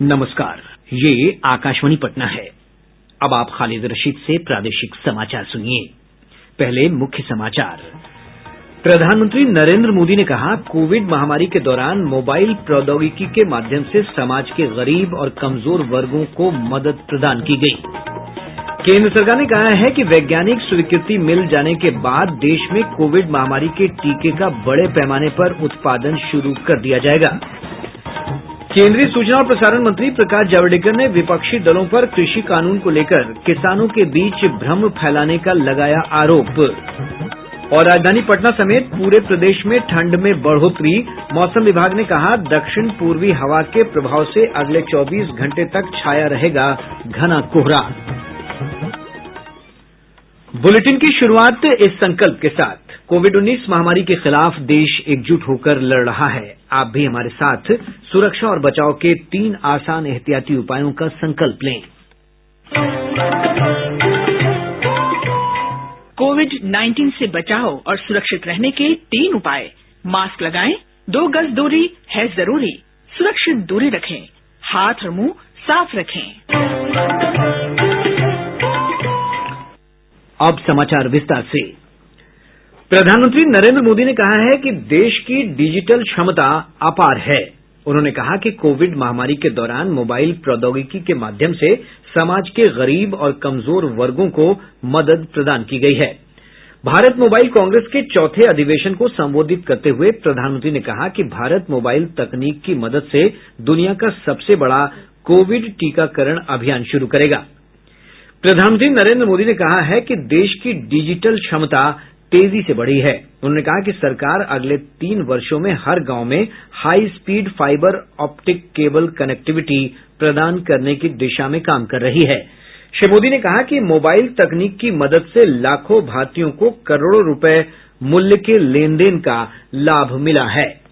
नमस्कार, ये आकाशवाणी पटना है। अब आप खालिद रशीद से प्रादेशिक समाचार सुनिए। पहले मुख्य समाचार। प्रधानमंत्री नरेंद्र मोदी ने कहा, कोविड महामारी के दौरान मोबाइल प्रौद्योगिकी के माध्यम से समाज के गरीब और कमजोर वर्गों को मदद प्रदान की गई। केंद्र सरकार ने कहा है कि वैज्ञानिक स्वीकृति मिल जाने के बाद देश में कोविड महामारी के टीके का बड़े पैमाने पर उत्पादन शुरू कर दिया जाएगा। केंद्रीय सूचना और प्रसारण मंत्री प्रकाश जावड़ेकर ने विपक्षी दलों पर कृषि कानून को लेकर किसानों के बीच भ्रम फैलाने का लगाया आरोप। और राजधानी पटना समेत पूरे प्रदेश में ठंड में बढ़ोतरी। मौसम विभाग ने कहा, दक्षिण पूर्वी हवा के प्रभाव से अगले 24 घंटे तक छाया रहेगा घना कोहरा। बुलेटिन की शुरुआत इस संकल्प के साथ, कोविड-19 महामारी के खिलाफ देश एकजुट होकर लड़ रहा है। आप भी हमारे साथ सुरक्षा और बचाव के 3 आसान एहतियाती उपायों का संकल्प लें। कोविड-19 से बचाव और सुरक्षित रहने के 3 उपाय। मास्क लगाएं, 2 गज दूरी है जरूरी, सुरक्षित दूरी रखें, हाथ और मुंह साफ रखें। अब समाचार विस्तार से। प्रधानमंत्री नरेंद्र मोदी ने कहा है कि देश की डिजिटल क्षमता अपार है। उन्होंने कहा कि कोविड महामारी के दौरान मोबाइल प्रौद्योगिकी के माध्यम से समाज के गरीब और कमजोर वर्गों को मदद प्रदान की गई है। भारत मोबाइल कांग्रेस के 4थे अधिवेशन को संबोधित करते हुए प्रधानमंत्री ने कहा कि भारत मोबाइल तकनीक की मदद से दुनिया का सबसे बड़ा कोविड टीकाकरण अभियान शुरू करेगा। प्रधानमंत्री नरेंद्र मोदी ने कहा है कि देश की डिजिटल क्षमता तेजी से बढ़ी है। उन्होंने कहा कि सरकार अगले 3 वर्षों में हर गांव में high speed fibre optic cable connectivity प्रदान करने की दिशा में काम कर रही है। श्री मोदी ने कहा कि मोबाइल तकनीक की मदद से लाखों भारतीयों को करोड़ों रुपए मूल्य के लेन-देन का लाभ मिला है।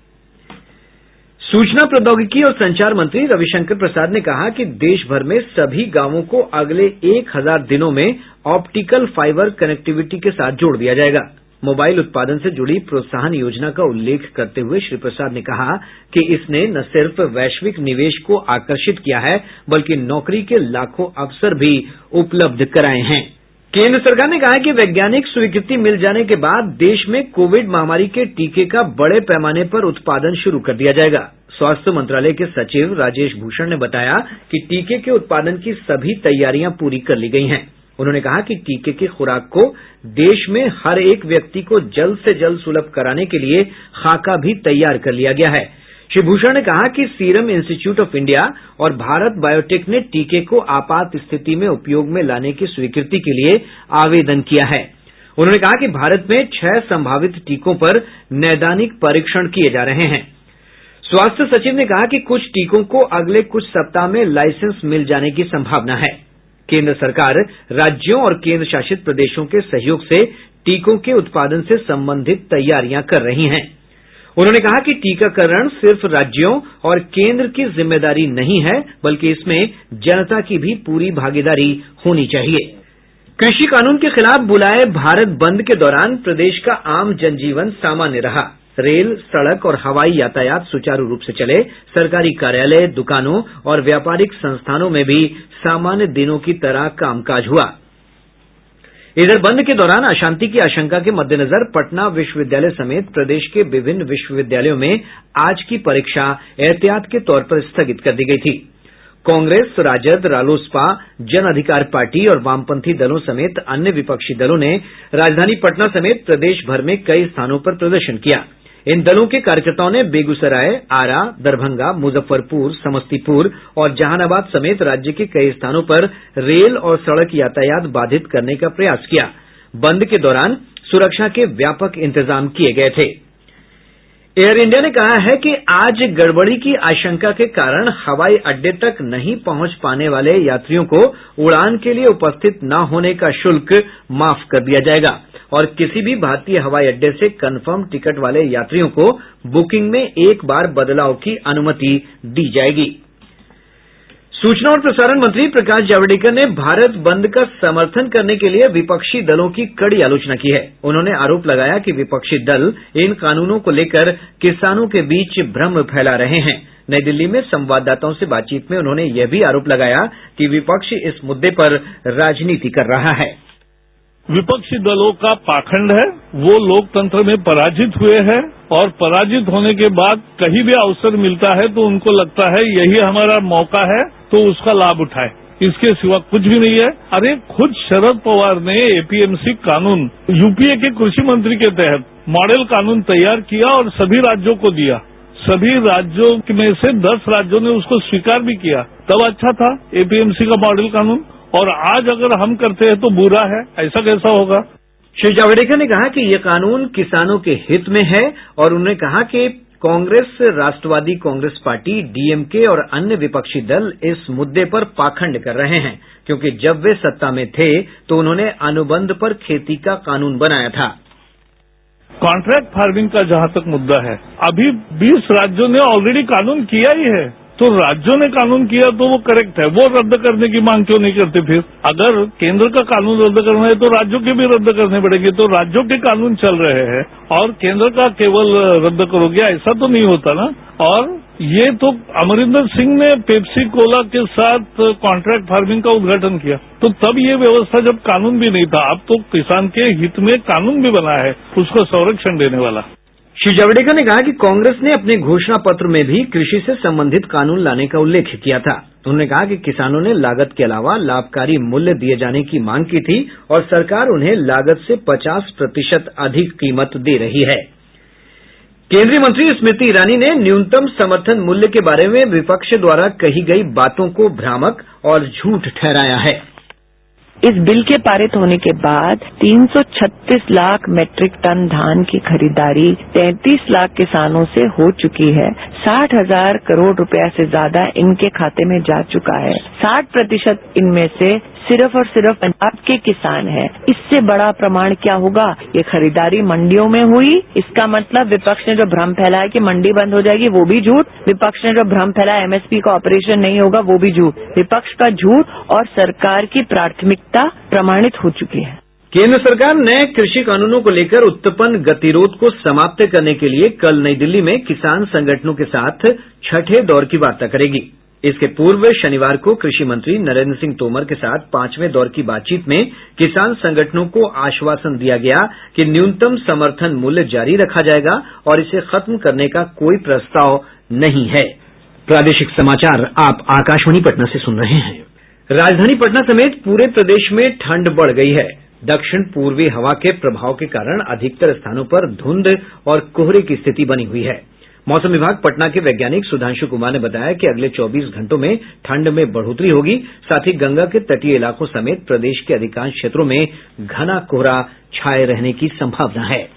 सूचना प्रौद्योगिकी और संचार मंत्री रविशंकर प्रसाद ने कहा कि देश भर में सभी गांवों को अगले 1000 दिनों में ऑप्टिकल फाइबर कनेक्टिविटी के साथ जोड़ दिया जाएगा। मोबाइल उत्पादन से जुड़ी प्रोत्साहन योजना का उल्लेख करते हुए श्री प्रसाद ने कहा कि इसने न सिर्फ वैश्विक निवेश को आकर्षित किया है, बल्कि नौकरी के लाखों अवसर भी उपलब्ध कराए हैं। केंद्र सरकार ने कहा है कि वैज्ञानिक स्वीकृति मिल जाने के बाद देश में कोविड महामारी के टीके का बड़े पैमाने पर उत्पादन शुरू कर दिया जाएगा। स्वास्थ्य मंत्रालय के सचिव राजेश भूषण ने बताया कि टीके के उत्पादन की सभी तैयारियां पूरी कर ली गई हैं। उन्होंने कहा कि टीके की खुराक को देश में हर एक व्यक्ति को जल्द से जल्द सुलभ कराने के लिए खाका भी तैयार कर लिया गया है। श्री भूषण ने कहा कि सीरम इंस्टीट्यूट ऑफ इंडिया और भारत बायोटेक ने टीके को आपात स्थिति में उपयोग में लाने की स्वीकृति के लिए आवेदन किया है। उन्होंने कहा कि भारत में 6 संभावित टीकों पर नैदानिक परीक्षण किए जा रहे हैं। स्वास्थ्य सचिव ने कहा कि कुछ टीकों को अगले कुछ सप्ताह में लाइसेंस मिल जाने की संभावना है। केंद्र सरकार राज्यों और केंद्र शासित प्रदेशों के सहयोग से टीकों के उत्पादन से संबंधित तैयारियां कर रही हैं। उन्होंने कहा कि टीकाकरण सिर्फ राज्यों और केंद्र की जिम्मेदारी नहीं है, बल्कि इसमें जनता की भी पूरी भागीदारी होनी चाहिए। कृषि कानून के खिलाफ बुलाए भारत बंद के दौरान प्रदेश का आम जनजीवन सामान्य रहा। रेल, सड़क और हवाई यातायात सुचारू रूप से चले। सरकारी कार्यालय, दुकानों और व्यापारिक संस्थानों में भी सामान्य दिनों की तरह कामकाज हुआ। इधर बंद के दौरान अशांति की आशंका के मद्देनजर पटना विश्वविद्यालय समेत प्रदेश के विभिन्न विश्वविद्यालयों में आज की परीक्षा एहतियात के तौर पर स्थगित कर दी गई थी। कांग्रेस, राजद, रालोसपा, जन अधिकार पार्टी और वामपंथी दलों समेत अन्य विपक्षी दलों ने राजधानी पटना समेत प्रदेश भर में कई स्थानों पर प्रदर्शन किया। इन दलों के कार्यकर्ताओं ने बेगूसराय, आरा, दरभंगा, मुजफ्फरपुर, समस्तीपुर और जहानाबाद समेत राज्य के कई स्थानों पर रेल और सड़क यातायात बाधित करने का प्रयास किया। बंद के दौरान सुरक्षा के व्यापक इंतजाम किए गए थे। एयर इंडिया ने कहा है कि आज गड़बड़ी की आशंका के कारण हवाई अड्डे तक नहीं पहुंच पाने वाले यात्रियों को उड़ान के लिए उपस्थित न होने का शुल्क माफ कर दिया जाएगा और किसी भी भारतीय हवाई अड्डे से कन्फर्म टिकट वाले यात्रियों को बुकिंग में एक बार बदलाव की अनुमति दी जाएगी। सूचना और प्रसारण मंत्री प्रकाश जावड़ेकर ने भारत बंद का समर्थन करने के लिए विपक्षी दलों की कड़ी आलोचना की है। उन्होंने आरोप लगाया कि विपक्षी दल इन कानूनों को लेकर किसानों के बीच भ्रम फैला रहे हैं। नई दिल्ली में संवाददाताओं से बातचीत में उन्होंने यह भी आरोप लगाया कि विपक्ष इस मुद्दे पर राजनीति कर रहा है। विपक्षी दलों का पाखंड है, वो लोकतंत्र में पराजित हुए हैं और पराजित होने के बाद कहीं भी अवसर मिलता है तो उनको लगता है यही हमारा मौका है तो उसका लाभ उठाए, इसके सिवा कुछ भी नहीं है। अरे खुद शरद पवार ने एपीएमसी कानून यूपीए के कृषि मंत्री के तहत मॉडल कानून तैयार किया और सभी राज्यों को दिया। सभी राज्यों में से 10 राज्यों ने उसको स्वीकार भी किया, तब अच्छा था एपीएमसी का मॉडल कानून। और आज अगर हम करते हैं तो बुरा है, ऐसा कैसा होगा। श्री जावड़ेकर ने कहा कि ये कानून किसानों के हित में है और उन्होंने कहा कि कांग्रेस, राष्ट्रवादी कांग्रेस पार्टी, डीएमके और अन्य विपक्षी दल इस मुद्दे पर पाखंड कर रहे हैं, क्योंकि जब वे सत्ता में थे तो उन्होंने अनुबंध पर खेती का कानून बनाया था। कॉन्ट्रैक्ट फार्मिंग का जहां तक मुद्दा है, अभी 20 राज्यों ने ऑलरेडी कानून किया ही है, तो राज्यों ने कानून किया तो वो करेक्ट है, वो रद्द करने की मांग क्यों नहीं करते। फिर अगर केंद्र का कानून रद्द करना है तो राज्यों के भी रद्द करने पड़ेंगे। तो राज्यों के कानून चल रहे हैं और केंद्र का केवल रद्द करोगे, ऐसा तो नहीं होता ना। और ये तो अमरिंदर सिंह ने पेप्सी कोला के साथ कॉन्ट्रैक्ट फार्मिंग का उद्घाटन किया, तो तब ये व्यवस्था जब कानून भी नहीं था, अब तो किसान के हित में कानून भी बना है उसको संरक्षण देने वाला। श्री जावड़ेकर ने कहा कि कांग्रेस ने अपने घोषणा पत्र में भी कृषि से संबंधित कानून लाने का उल्लेख किया था। उन्होंने कहा कि किसानों ने लागत के अलावा लाभकारी मूल्य दिए जाने की मांग की थी और सरकार उन्हें लागत से 50% अधिक कीमत दे रही है। केंद्रीय मंत्री स्मृति ईरानी ने न्यूनतम समर्थन मूल्य के बारे में विपक्ष द्वारा कही गई बातों को भ्रामक और झूठ ठहराया है। इस बिल के पारित होने के बाद 336 लाख मैट्रिक टन धान की खरीदारी 33 लाख किसानों से हो चुकी है। 60,000 करोड़ रुपया से ज्यादा इनके खाते में जा चुका है। 60% इनमें से सिर्फ और सिर्फ पंजाब के किसान हैं। इससे बड़ा प्रमाण क्या होगा। ये खरीदारी मंडियों में हुई, इसका मतलब विपक्ष ने जो भ्रम फैलाया कि मंडी बंद हो जाएगी वो भी झूठ, विपक्ष ने जो भ्रम फैलाया एमएसपी का ऑपरेशन नहीं होगा वो भी झूठ। विपक्ष का झूठ और सरकार की प्राथमिकता प्रमाणित हो चुकी है। केंद्र सरकार नए कृषि कानूनों को लेकर उत्पन्न गतिरोध को समाप्त करने के लिए कल नई दिल्ली में किसान संगठनों के साथ छठे दौर की वार्ता करेगी। इसके पूर्व शनिवार को कृषि मंत्री नरेंद्र सिंह तोमर के साथ 5वें दौर की बातचीत में किसान संगठनों को आश्वासन दिया गया कि न्यूनतम समर्थन मूल्य जारी रखा जाएगा और इसे खत्म करने का कोई प्रस्ताव नहीं है। प्रादेशिक समाचार आप आकाशवाणी पटना से सुन रहे हैं। राजधानी पटना समेत पूरे प्रदेश में ठंड बढ़ गई है। दक्षिण पूर्वी हवा के प्रभाव के कारण अधिकतर स्थानों पर धुंध और कोहरे की स्थिति बनी हुई है। मौसम विभाग पटना के वैज्ञानिक सुधांशु कुमार ने बताया कि अगले 24 घंटों में ठंड में बढ़ोतरी होगी, साथ ही गंगा के तटीय इलाकों समेत प्रदेश के अधिकांश क्षेत्रों में घना कोहरा छाये रहने की संभावना है।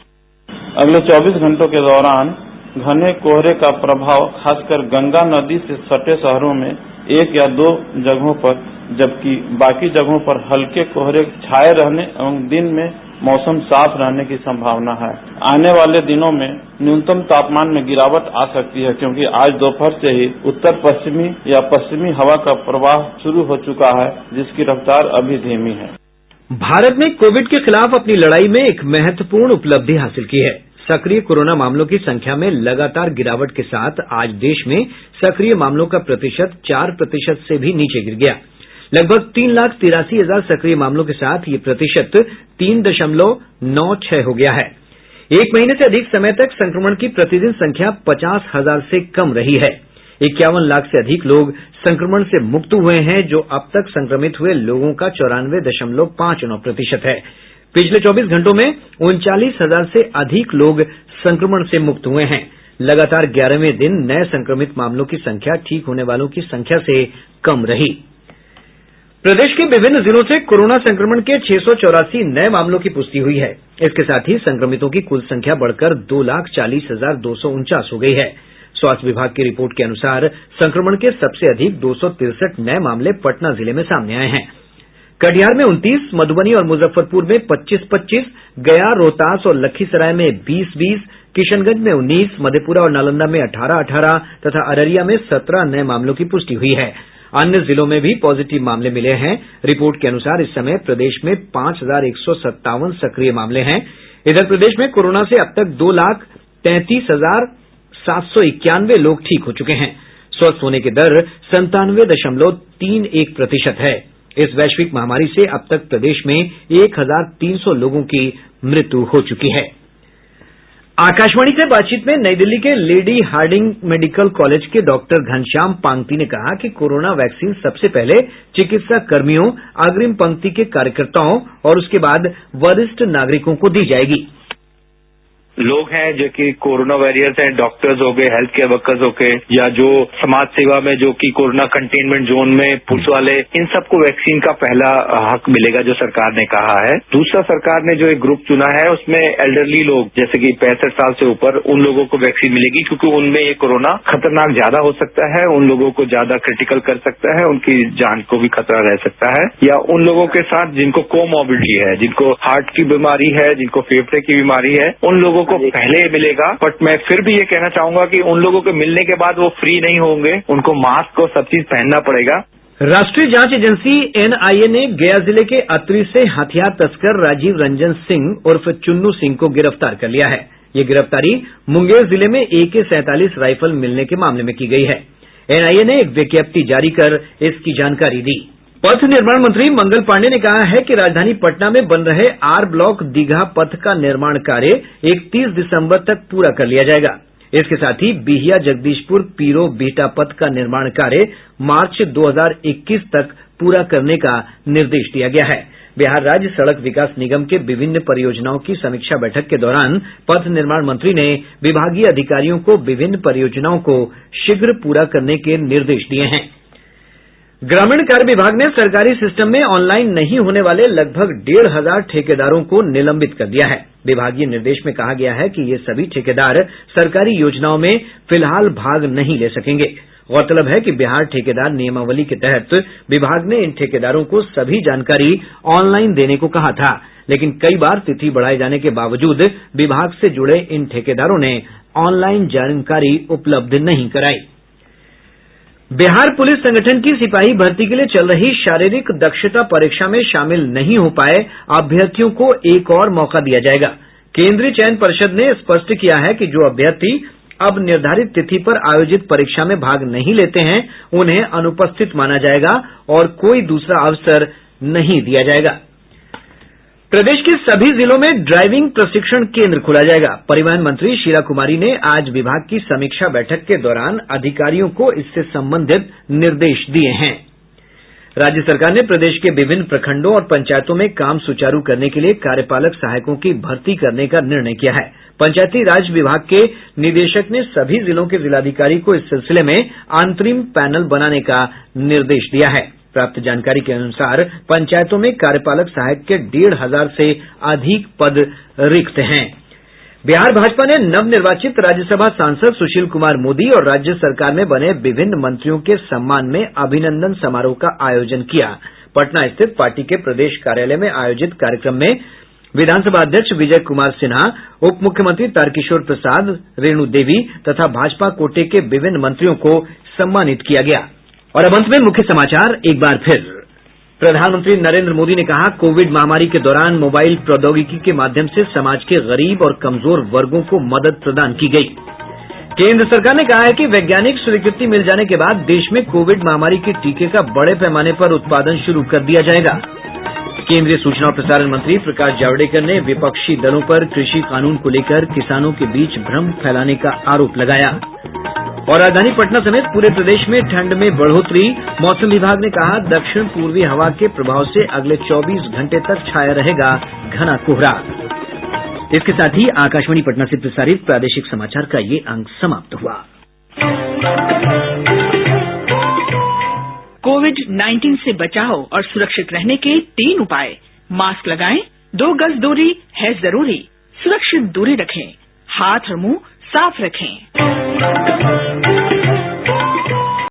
अगले 24 घंटों के दौरान घने कोहरे का प्रभाव खासकर गंगा नदी से सटे शहरों में 1 या 2 जगहों पर, जबकि बाकी जगहों पर हल्के कोहरे छाये रहने एवं दिन में मौसम साफ रहने की संभावना है। आने वाले दिनों में न्यूनतम तापमान में गिरावट आ सकती है, क्योंकि आज दोपहर से ही उत्तर पश्चिमी या पश्चिमी हवा का प्रवाह शुरू हो चुका है, जिसकी रफ्तार अभी धीमी है। भारत ने कोविड के खिलाफ अपनी लड़ाई में एक महत्वपूर्ण उपलब्धि हासिल की है। सक्रिय कोरोना मामलों की संख्या में लगातार गिरावट के साथ आज देश में सक्रिय मामलों का प्रतिशत 4% से भी नीचे गिर गया। लगभग 3,83,000 सक्रिय मामलों के साथ ये प्रतिशत 3.96 हो गया है। एक महीने से अधिक समय तक संक्रमण की प्रतिदिन संख्या 50,000 से कम रही है। 51 लाख से अधिक लोग संक्रमण से मुक्त हुए हैं, जो अब तक संक्रमित हुए लोगों का 94.59% है। पिछले 24 घंटों में 39,000 से अधिक लोग संक्रमण से मुक्त हुए हैं। लगातार 11वें दिन नए संक्रमित मामलों की संख्या ठीक होने वालों की संख्या से कम रही। प्रदेश के विभिन्न जिलों से कोरोना संक्रमण के 684 नए मामलों की पुष्टि हुई है। इसके साथ ही संक्रमितों की कुल संख्या बढ़कर 2,40,249 हो गई है। स्वास्थ्य विभाग की रिपोर्ट के अनुसार संक्रमण के सबसे अधिक 263 नए मामले पटना जिले में सामने आए हैं। कटिहार में 29, मधुबनी और मुजफ्फरपुर में 25-25, गया, रोहतास और लखीसराय में 20-20, किशनगंज में 19, मधेपुरा और नालंदा में 18-18 तथा अररिया में 17 नए मामलों की पुष्टि हुई है। अन्य जिलों में भी पॉजिटिव मामले मिले हैं। रिपोर्ट के अनुसार इस समय प्रदेश में 5,157 सक्रिय मामले हैं। इधर प्रदेश में कोरोना से अब तक 2,33,791 लोग ठीक हो चुके हैं। स्वस्थ होने की दर 97.31% है। इस वैश्विक महामारी से अब तक प्रदेश में 1300 लोगों की मृत्यु हो चुकी है। आकाशवाणी से बातचीत में नई दिल्ली के लेडी हार्डिंग मेडिकल कॉलेज के डॉक्टर घनश्याम पांगती ने कहा कि कोरोना वैक्सीन सबसे पहले चिकित्सा कर्मियों, अग्रिम पंक्ति के कार्यकर्ताओं और उसके बाद वरिष्ठ नागरिकों को दी जाएगी। लोग हैं जो कि कोरोना वॉरियर्स हैं, डॉक्टर्स हो गए, हेल्थ केयर वर्कर्स हो गए, या जो समाज सेवा में जो कि कोरोना कंटेनमेंट जोन में पुलिस वाले, इन सबको वैक्सीन का पहला हक मिलेगा जो सरकार ने कहा है। दूसरा, सरकार ने जो एक ग्रुप चुना है उसमें एल्डरली लोग जैसे कि 65 साल से ऊपर, उन लोगों को वैक्सीन मिलेगी क्योंकि उनमें ये कोरोना खतरनाक ज्यादा हो सकता है, उन लोगों को ज्यादा क्रिटिकल कर सकता है, उनकी जान को भी खतरा रह सकता है। या उन लोगों के साथ जिनको कोमॉर्बिडिटी है, जिनको हार्ट की बीमारी है, जिनको फेफड़े की बीमारी है, उन लोगों को पहले मिलेगा। बट मैं फिर भी ये कहना चाहूंगा कि उन लोगों के मिलने के बाद वो फ्री नहीं होंगे, उनको मास्क और सब चीज पहनना पड़ेगा। राष्ट्रीय जांच एजेंसी एनआईए ने गया जिले के अतरी से हथियार तस्कर राजीव रंजन सिंह उर्फ चुन्नू सिंह को गिरफ्तार कर लिया है। ये गिरफ्तारी मुंगेर जिले में AK-47 राइफल मिलने के मामले में की गई है। एनआईए ने एक विज्ञप्ति जारी कर इसकी जानकारी दी। पथ निर्माण मंत्री मंगल पांडेय ने कहा है कि राजधानी पटना में बन रहे R ब्लॉक दीघा पथ का निर्माण कार्य 31 दिसंबर तक पूरा कर लिया जाएगा। इसके साथ ही बिहिया जगदीशपुर पीरो बिहटा पथ का निर्माण कार्य मार्च 2021 तक पूरा करने का निर्देश दिया गया है। बिहार राज्य सड़क विकास निगम के विभिन्न परियोजनाओं की समीक्षा बैठक के दौरान पथ निर्माण मंत्री ने विभागीय अधिकारियों को विभिन्न परियोजनाओं को शीघ्र पूरा करने के निर्देश दिए हैं। ग्रामीण कार्य विभाग ने सरकारी सिस्टम में ऑनलाइन नहीं होने वाले लगभग 1,500 ठेकेदारों को निलंबित कर दिया है। विभागीय निर्देश में कहा गया है कि ये सभी ठेकेदार सरकारी योजनाओं में फिलहाल भाग नहीं ले सकेंगे। गौरतलब है कि बिहार ठेकेदार नियमावली के तहत विभाग ने इन ठेकेदारों को सभी जानकारी ऑनलाइन देने को कहा था, लेकिन कई बार तिथि बढ़ाए जाने के बावजूद विभाग से जुड़े इन ठेकेदारों ने ऑनलाइन जानकारी उपलब्ध नहीं कराई। बिहार पुलिस संगठन की सिपाही भर्ती के लिए चल रही शारीरिक दक्षता परीक्षा में शामिल नहीं हो पाए अभ्यर्थियों को एक और मौका दिया जाएगा। केंद्रीय चयन पर्षद ने स्पष्ट किया है कि जो अभ्यर्थी अब निर्धारित तिथि पर आयोजित परीक्षा में भाग नहीं लेते हैं उन्हें अनुपस्थित माना जाएगा और कोई दूसरा अवसर नहीं दिया जाएगा। प्रदेश के सभी जिलों में ड्राइविंग प्रशिक्षण केंद्र खोला जाएगा। परिवहन मंत्री शीला कुमारी ने आज विभाग की समीक्षा बैठक के दौरान अधिकारियों को इससे संबंधित निर्देश दिए हैं। राज्य सरकार ने प्रदेश के विभिन्न प्रखंडों और पंचायतों में काम सुचारू करने के लिए कार्यपालक सहायकों की भर्ती करने का निर्णय किया है। पंचायती राज विभाग के निदेशक ने सभी जिलों के जिलाधिकारी को इस सिलसिले में अंतरिम पैनल बनाने का निर्देश दिया है। प्राप्त जानकारी के अनुसार पंचायतों में कार्यपालक सहायक के 1,500 से अधिक पद रिक्त हैं। बिहार भाजपा ने नवनिर्वाचित राज्यसभा सांसद सुशील कुमार मोदी और राज्य सरकार में बने विभिन्न मंत्रियों के सम्मान में अभिनंदन समारोह का आयोजन किया। पटना स्थित पार्टी के प्रदेश कार्यालय में आयोजित कार्यक्रम में विधानसभा अध्यक्ष विजय कुमार सिन्हा, उप मुख्यमंत्री तारकिशोर प्रसाद, रेणु देवी तथा भाजपा कोटे के विभिन्न मंत्रियों को सम्मानित किया गया। और अब अंत में मुख्य समाचार एक बार फिर। प्रधानमंत्री नरेंद्र मोदी ने कहा, कोविड महामारी के दौरान मोबाइल प्रौद्योगिकी के माध्यम से समाज के गरीब और कमजोर वर्गों को मदद प्रदान की गई। केंद्र सरकार ने कहा है कि वैज्ञानिक स्वीकृति मिल जाने के बाद देश में कोविड महामारी के टीके का बड़े पैमाने पर उत्पादन शुरू कर दिया जाएगा। केंद्रीय सूचना और प्रसारण मंत्री प्रकाश जावड़ेकर ने विपक्षी दलों पर कृषि कानून को लेकर किसानों के बीच भ्रम फैलाने का आरोप लगाया। और राजधानी पटना समेत पूरे प्रदेश में ठंड में बढ़ोतरी। मौसम विभाग ने कहा, दक्षिण पूर्वी हवा के प्रभाव से अगले 24 घंटे तक छाया रहेगा घना कोहरा। इसके साथ ही आकाशवाणी पटना से प्रसारित प्रादेशिक समाचार का ये अंक समाप्त हुआ। कोविड-19 से बचाव और सुरक्षित रहने के 3 उपाय। मास्क लगाएं, 2 गज दूरी है जरूरी, सुरक्षित दूरी रखें, हाथ और मुंह साफ रखें।